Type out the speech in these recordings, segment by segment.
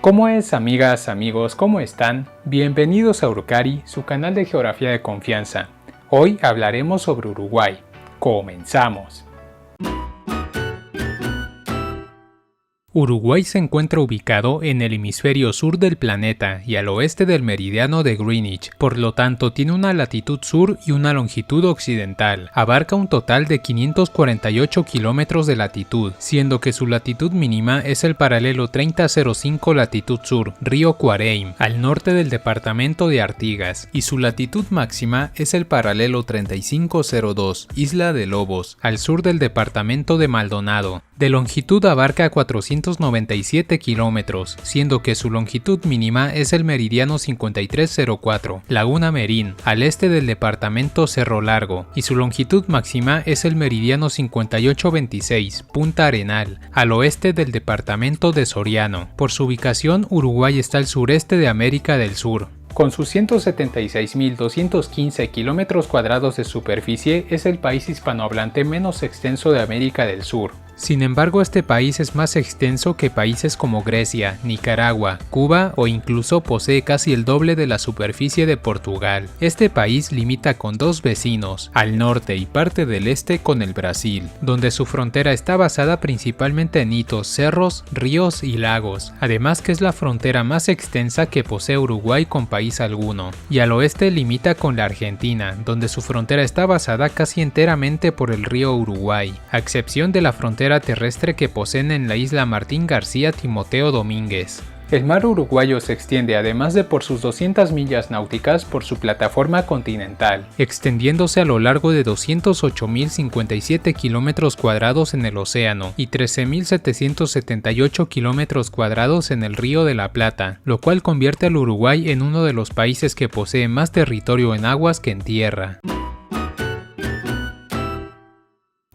¿Cómo es, amigas, amigos? ¿Cómo están? Bienvenidos a Urucari, su canal de geografía de confianza. Hoy hablaremos sobre Uruguay. ¡Comenzamos! Uruguay se encuentra ubicado en el hemisferio sur del planeta y al oeste del meridiano de Greenwich, por lo tanto tiene una latitud sur y una longitud occidental. Abarca un total de 548 kilómetros de latitud, siendo que su latitud mínima es el paralelo 3005 latitud sur, río Cuareim, al norte del departamento de Artigas, y su latitud máxima es el paralelo 3502, isla de Lobos, al sur del departamento de Maldonado. De longitud abarca 497 kilómetros, siendo que su longitud mínima es el meridiano 5304, Laguna Merín, al este del departamento Cerro Largo, y su longitud máxima es el meridiano 5826, Punta Arenal, al oeste del departamento de Soriano. Por su ubicación, Uruguay está al sureste de América del Sur. Con sus 176.215 kilómetros cuadrados de superficie, es el país hispanohablante menos extenso de América del Sur. Sin embargo, este país es más extenso que países como Grecia, Nicaragua, Cuba o incluso posee casi el doble de la superficie de Portugal. Este país limita con dos vecinos, al norte y parte del este con el Brasil, donde su frontera está basada principalmente en hitos, cerros, ríos y lagos, además que es la frontera más extensa que posee Uruguay con país alguno, y al oeste limita con la Argentina, donde su frontera está basada casi enteramente por el río Uruguay, a excepción de la frontera terrestre que poseen en la isla Martín García Timoteo Domínguez. El mar uruguayo se extiende, además de por sus 200 millas náuticas, por su plataforma continental, extendiéndose a lo largo de 208.057 kilómetros cuadrados en el océano y 13.778 kilómetros cuadrados en el Río de la Plata, lo cual convierte al Uruguay en uno de los países que posee más territorio en aguas que en tierra.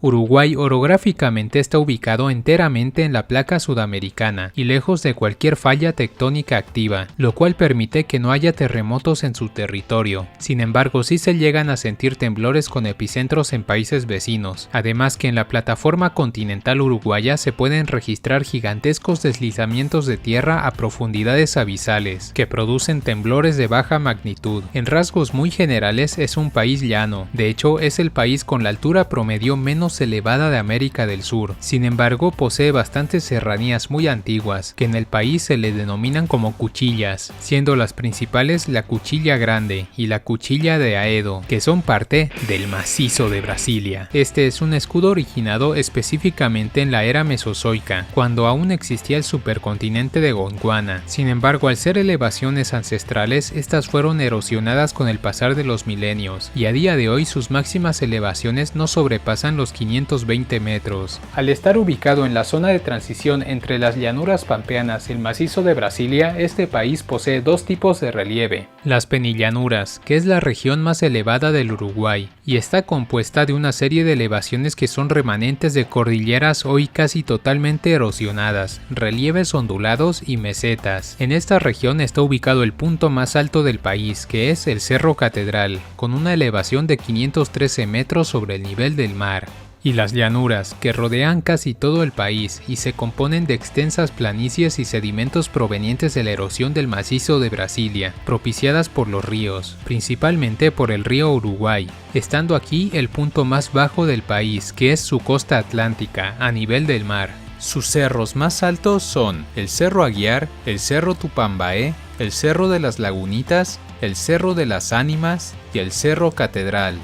Uruguay orográficamente está ubicado enteramente en la placa sudamericana y lejos de cualquier falla tectónica activa, lo cual permite que no haya terremotos en su territorio. Sin embargo, sí se llegan a sentir temblores con epicentros en países vecinos, además que en la plataforma continental uruguaya se pueden registrar gigantescos deslizamientos de tierra a profundidades abisales, que producen temblores de baja magnitud. En rasgos muy generales es un país llano, de hecho es el país con la altura promedio menos elevada de América del Sur. Sin embargo, posee bastantes serranías muy antiguas, que en el país se le denominan como cuchillas, siendo las principales la Cuchilla Grande y la Cuchilla de Aedo, que son parte del macizo de Brasilia. Este es un escudo originado específicamente en la era mesozoica, cuando aún existía el supercontinente de Gondwana. Sin embargo, al ser elevaciones ancestrales, estas fueron erosionadas con el pasar de los milenios, y a día de hoy sus máximas elevaciones no sobrepasan los 520 metros. Al estar ubicado en la zona de transición entre las llanuras pampeanas y el macizo de Brasilia, este país posee dos tipos de relieve. Las penillanuras, que es la región más elevada del Uruguay, y está compuesta de una serie de elevaciones que son remanentes de cordilleras hoy casi totalmente erosionadas, relieves ondulados y mesetas. En esta región está ubicado el punto más alto del país, que es el Cerro Catedral, con una elevación de 513 metros sobre el nivel del mar. Y las llanuras, que rodean casi todo el país y se componen de extensas planicies y sedimentos provenientes de la erosión del macizo de Brasilia, propiciadas por los ríos, principalmente por el río Uruguay, estando aquí el punto más bajo del país, que es su costa atlántica, a nivel del mar. Sus cerros más altos son el Cerro Aguiar, el Cerro Tupambaé, el Cerro de las Lagunitas, el Cerro de las Ánimas y el Cerro Catedral.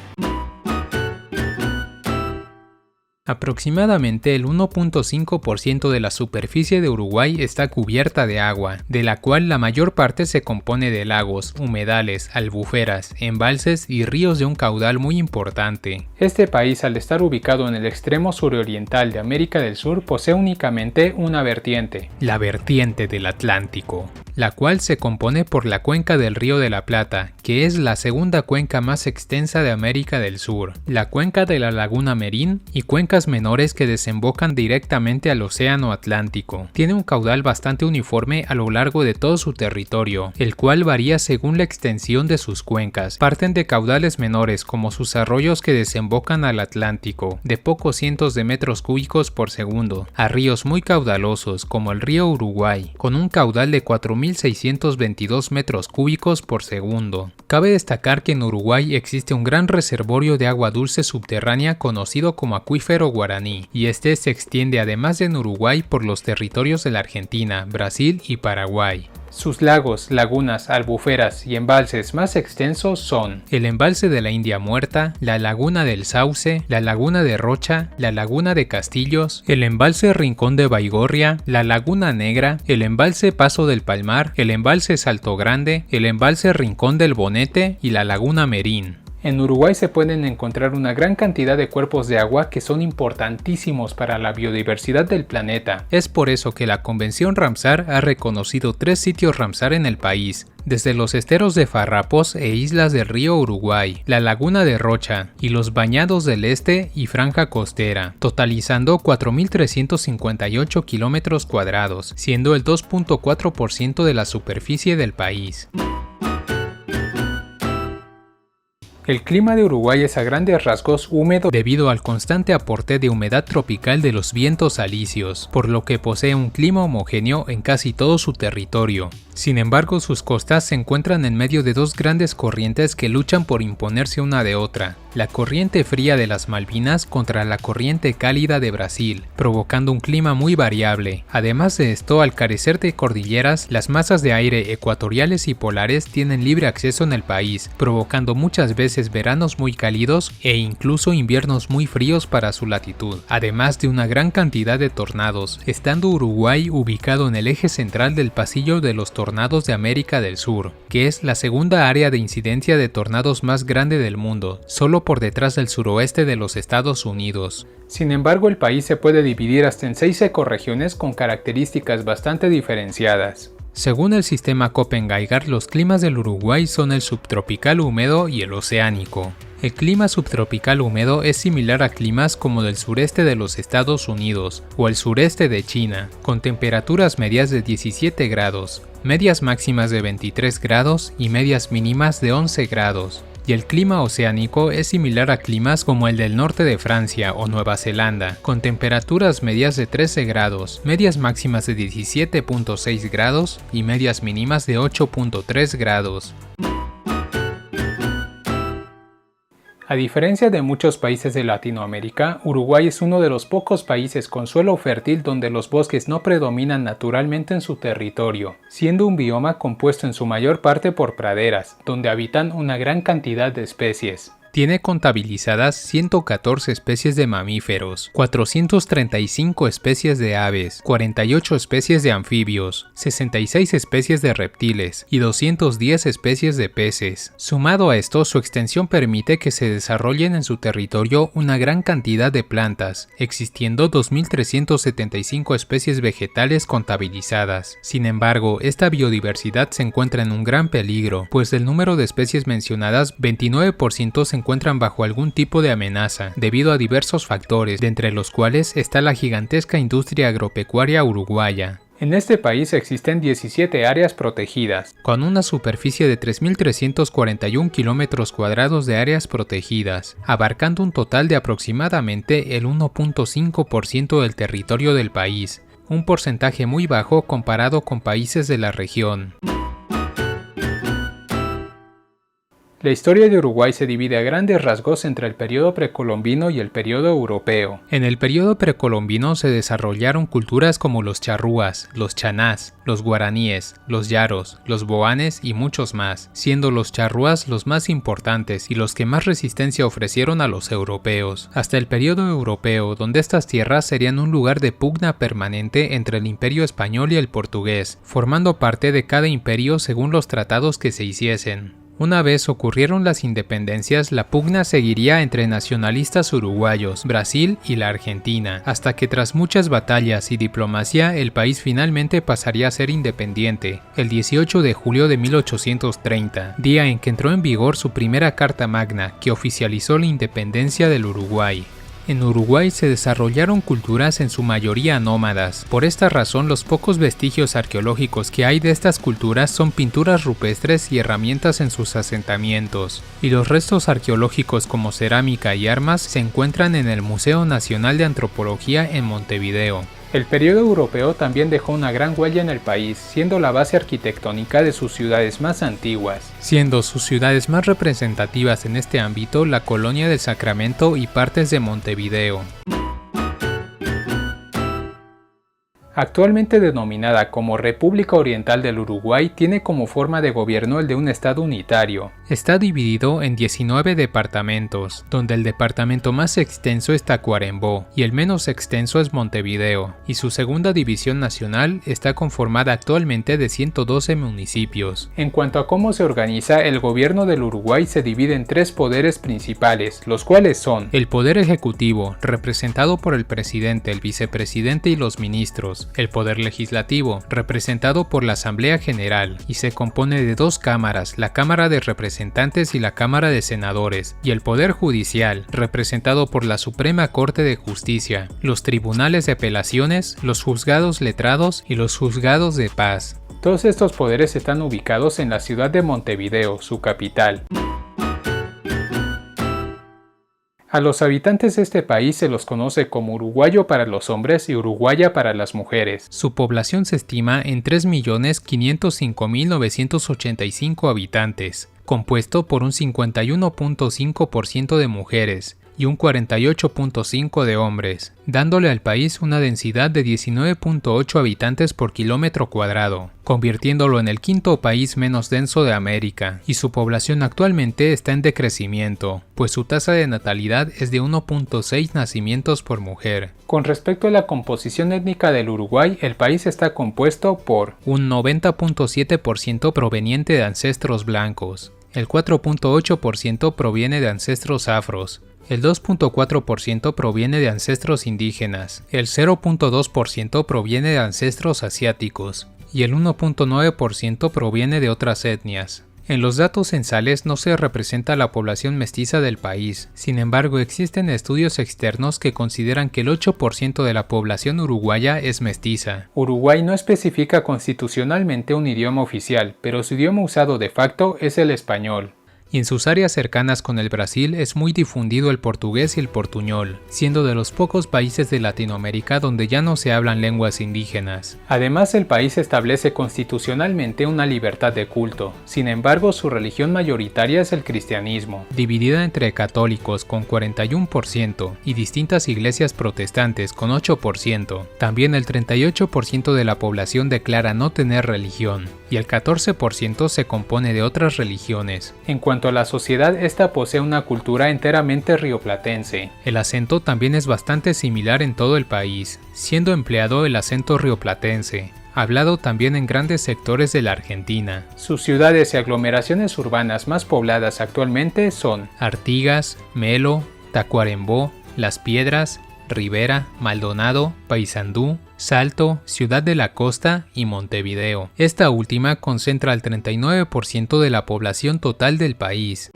Aproximadamente el 1.5% de la superficie de Uruguay está cubierta de agua, de la cual la mayor parte se compone de lagos, humedales, albuferas, embalses y ríos de un caudal muy importante. Este país, al estar ubicado en el extremo suroriental de América del Sur, posee únicamente una vertiente, la vertiente del Atlántico, la cual se compone por la cuenca del Río de la Plata, que es la segunda cuenca más extensa de América del Sur, la cuenca de la Laguna Merín y cuenca cuencas menores que desembocan directamente al Océano Atlántico. Tiene un caudal bastante uniforme a lo largo de todo su territorio, el cual varía según la extensión de sus cuencas. Parten de caudales menores como sus arroyos que desembocan al Atlántico, de pocos cientos de metros cúbicos por segundo, a ríos muy caudalosos como el río Uruguay, con un caudal de 4.622 metros cúbicos por segundo. Cabe destacar que en Uruguay existe un gran reservorio de agua dulce subterránea conocido como acuífero Guaraní, y este se extiende además de en Uruguay por los territorios de la Argentina, Brasil y Paraguay. Sus lagos, lagunas, albuferas y embalses más extensos son el embalse de la India Muerta, la laguna del Sauce, la laguna de Rocha, la laguna de Castillos, el embalse Rincón de Baigorria, la laguna Negra, el embalse Paso del Palmar, el embalse Salto Grande, el embalse Rincón del Bonete y la laguna Merín. En Uruguay se pueden encontrar una gran cantidad de cuerpos de agua que son importantísimos para la biodiversidad del planeta. Es por eso que la Convención Ramsar ha reconocido 3 sitios Ramsar en el país, desde los esteros de Farrapos e islas del río Uruguay, la laguna de Rocha y los bañados del este y franja costera, totalizando 4.358 kilómetros cuadrados, siendo el 2.4% de la superficie del país. El clima de Uruguay es a grandes rasgos húmedo debido al constante aporte de humedad tropical de los vientos alisios, por lo que posee un clima homogéneo en casi todo su territorio. Sin embargo, sus costas se encuentran en medio de 2 grandes corrientes que luchan por imponerse una de otra, la corriente fría de las Malvinas contra la corriente cálida de Brasil, provocando un clima muy variable. Además de esto, al carecer de cordilleras, las masas de aire ecuatoriales y polares tienen libre acceso en el país, provocando muchas veces veranos muy cálidos e incluso inviernos muy fríos para su latitud, además de una gran cantidad de tornados, estando Uruguay ubicado en el eje central del pasillo de los tornados de América del Sur, que es la segunda área de incidencia de tornados más grande del mundo, solo por detrás del suroeste de los Estados Unidos. Sin embargo, el país se puede dividir hasta en 6 ecorregiones con características bastante diferenciadas. Según el sistema Köppen-Geiger, los climas del Uruguay son el subtropical húmedo y el oceánico. El clima subtropical húmedo es similar a climas como del sureste de los Estados Unidos o el sureste de China, con temperaturas medias de 17 grados, medias máximas de 23 grados y medias mínimas de 11 grados. Y el clima oceánico es similar a climas como el del norte de Francia o Nueva Zelanda, con temperaturas medias de 13 grados, medias máximas de 17.6 grados y medias mínimas de 8.3 grados. A diferencia de muchos países de Latinoamérica, Uruguay es uno de los pocos países con suelo fértil donde los bosques no predominan naturalmente en su territorio, siendo un bioma compuesto en su mayor parte por praderas, donde habitan una gran cantidad de especies. Tiene contabilizadas 114 especies de mamíferos, 435 especies de aves, 48 especies de anfibios, 66 especies de reptiles y 210 especies de peces. Sumado a esto, su extensión permite que se desarrollen en su territorio una gran cantidad de plantas, existiendo 2.375 especies vegetales contabilizadas. Sin embargo, esta biodiversidad se encuentra en un gran peligro, pues del número de especies mencionadas, 29% se encuentran bajo algún tipo de amenaza, debido a diversos factores, de entre los cuales está la gigantesca industria agropecuaria uruguaya. En este país existen 17 áreas protegidas, con una superficie de 3.341 kilómetros cuadrados de áreas protegidas, abarcando un total de aproximadamente el 1.5% del territorio del país, un porcentaje muy bajo comparado con países de la región. La historia de Uruguay se divide a grandes rasgos entre el periodo precolombino y el periodo europeo. En el periodo precolombino se desarrollaron culturas como los charrúas, los chanás, los guaraníes, los yaros, los boanes y muchos más, siendo los charrúas los más importantes y los que más resistencia ofrecieron a los europeos, hasta el periodo europeo, donde estas tierras serían un lugar de pugna permanente entre el imperio español y el portugués, formando parte de cada imperio según los tratados que se hiciesen. Una vez ocurrieron las independencias, la pugna seguiría entre nacionalistas uruguayos, Brasil y la Argentina, hasta que tras muchas batallas y diplomacia el país finalmente pasaría a ser independiente, el 18 de julio de 1830, día en que entró en vigor su primera Carta Magna, que oficializó la independencia del Uruguay. En Uruguay se desarrollaron culturas en su mayoría nómadas. Por esta razón, los pocos vestigios arqueológicos que hay de estas culturas son pinturas rupestres y herramientas en sus asentamientos, y los restos arqueológicos como cerámica y armas se encuentran en el Museo Nacional de Antropología en Montevideo. El periodo europeo también dejó una gran huella en el país, siendo la base arquitectónica de sus ciudades más antiguas, siendo sus ciudades más representativas en este ámbito la Colonia del Sacramento y partes de Montevideo. Actualmente denominada como República Oriental del Uruguay, tiene como forma de gobierno el de un estado unitario. Está dividido en 19 departamentos, donde el departamento más extenso es Tacuarembó y el menos extenso es Montevideo, y su segunda división nacional está conformada actualmente de 112 municipios. En cuanto a cómo se organiza, el gobierno del Uruguay se divide en tres poderes principales, los cuales son el Poder Ejecutivo, representado por el presidente, el vicepresidente y los ministros; el Poder Legislativo, representado por la Asamblea General, y se compone de dos cámaras, la Cámara de Representantes y la Cámara de Senadores; y el Poder Judicial, representado por la Suprema Corte de Justicia, los tribunales de apelaciones, los juzgados letrados y los juzgados de paz. Todos estos poderes están ubicados en la ciudad de Montevideo, su capital. A los habitantes de este país se los conoce como uruguayo para los hombres y uruguaya para las mujeres. Su población se estima en 3.505.985 habitantes, compuesto por un 51.5% de mujeres y un 48.5% de hombres, dándole al país una densidad de 19.8 habitantes por kilómetro cuadrado, convirtiéndolo en el quinto país menos denso de América, y su población actualmente está en decrecimiento, pues su tasa de natalidad es de 1.6 nacimientos por mujer. Con respecto a la composición étnica del Uruguay, el país está compuesto por un 90.7% proveniente de ancestros blancos, el 4.8% proviene de ancestros afros, el 2.4% proviene de ancestros indígenas, el 0.2% proviene de ancestros asiáticos y el 1.9% proviene de otras etnias. En los datos censales no se representa la población mestiza del país, sin embargo existen estudios externos que consideran que el 8% de la población uruguaya es mestiza. Uruguay no especifica constitucionalmente un idioma oficial, pero su idioma usado de facto es el español. Y en sus áreas cercanas con el Brasil es muy difundido el portugués y el portuñol, siendo de los pocos países de Latinoamérica donde ya no se hablan lenguas indígenas. Además, el país establece constitucionalmente una libertad de culto, sin embargo su religión mayoritaria es el cristianismo, dividida entre católicos con 41% y distintas iglesias protestantes con 8%. También el 38% de la población declara no tener religión, y el 14% se compone de otras religiones. En cuanto a la sociedad, esta posee una cultura enteramente rioplatense. El acento también es bastante similar en todo el país, siendo empleado el acento rioplatense, hablado también en grandes sectores de la Argentina. Sus ciudades y aglomeraciones urbanas más pobladas actualmente son Artigas, Melo, Tacuarembó, Las Piedras, Rivera, Maldonado, Paysandú, Salto, Ciudad de la Costa y Montevideo. Esta última concentra el 39% de la población total del país.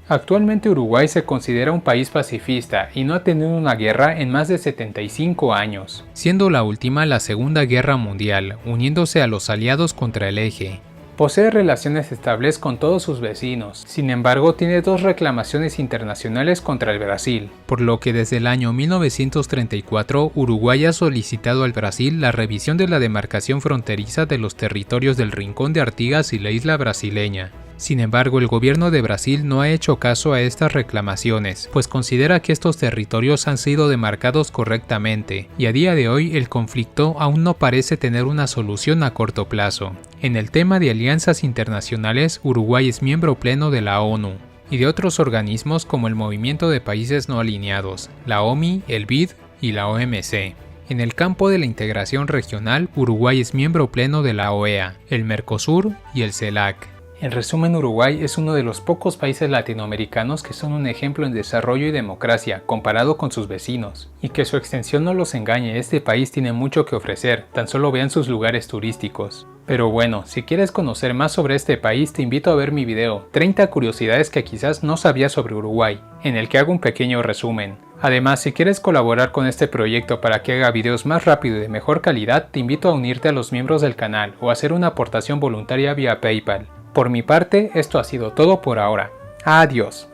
Actualmente Uruguay se considera un país pacifista y no ha tenido una guerra en más de 75 años, siendo la última la Segunda Guerra Mundial, uniéndose a los aliados contra el Eje. Posee relaciones estables con todos sus vecinos, sin embargo tiene dos reclamaciones internacionales contra el Brasil, por lo que desde el año 1934 Uruguay ha solicitado al Brasil la revisión de la demarcación fronteriza de los territorios del Rincón de Artigas y la isla brasileña. Sin embargo, el gobierno de Brasil no ha hecho caso a estas reclamaciones, pues considera que estos territorios han sido demarcados correctamente, y a día de hoy el conflicto aún no parece tener una solución a corto plazo. En el tema de alianzas internacionales, Uruguay es miembro pleno de la ONU y de otros organismos como el Movimiento de Países No Alineados, la OMI, el BID y la OMC. En el campo de la integración regional, Uruguay es miembro pleno de la OEA, el Mercosur y el CELAC. En resumen, Uruguay es uno de los pocos países latinoamericanos que son un ejemplo en desarrollo y democracia comparado con sus vecinos. Y que su extensión no los engañe, este país tiene mucho que ofrecer, tan solo vean sus lugares turísticos. Pero bueno, si quieres conocer más sobre este país te invito a ver mi video 30 curiosidades que quizás no sabías sobre Uruguay, en el que hago un pequeño resumen. Además, si quieres colaborar con este proyecto para que haga videos más rápido y de mejor calidad, te invito a unirte a los miembros del canal o hacer una aportación voluntaria vía PayPal. Por mi parte, esto ha sido todo por ahora. Adiós.